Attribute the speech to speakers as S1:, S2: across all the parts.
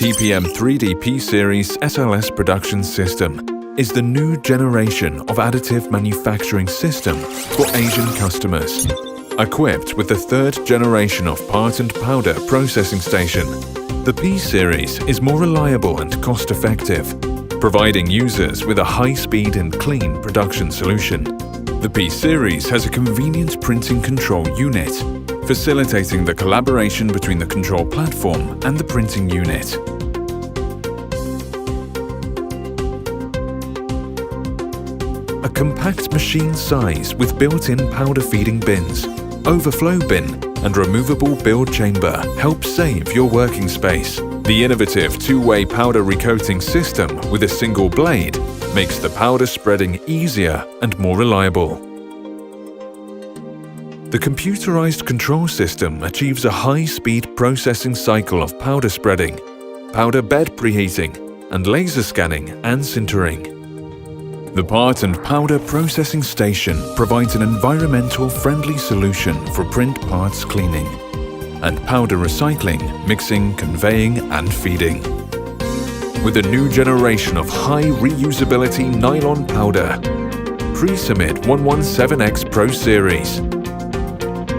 S1: TPM 3D P-Series SLS production system is the new generation of additive manufacturing system for Asian customers. Equipped with the third generation of part and powder processing station, the P-Series is more reliable and cost-effective, providing users with a high-speed and clean production solution. The P-Series has a convenient printing control unit, facilitating the collaboration between the control platform and the printing unit. A compact machine size with built-in powder feeding bins, overflow bin and removable build chamber helps save your working space. The innovative two-way powder recoating system with a single blade makes the powder spreading easier and more reliable. The computerized control system achieves a high-speed processing cycle of powder spreading, powder bed preheating, and laser scanning and sintering. The part and powder processing station provides an environmental-friendly solution for print parts cleaning and powder recycling, mixing, conveying, and feeding. With a new generation of high reusability nylon powder, Precimid 117X Pro Series,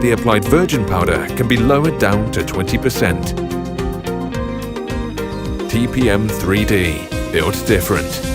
S1: the applied virgin powder can be lowered down to 20%. TPM 3D, built different.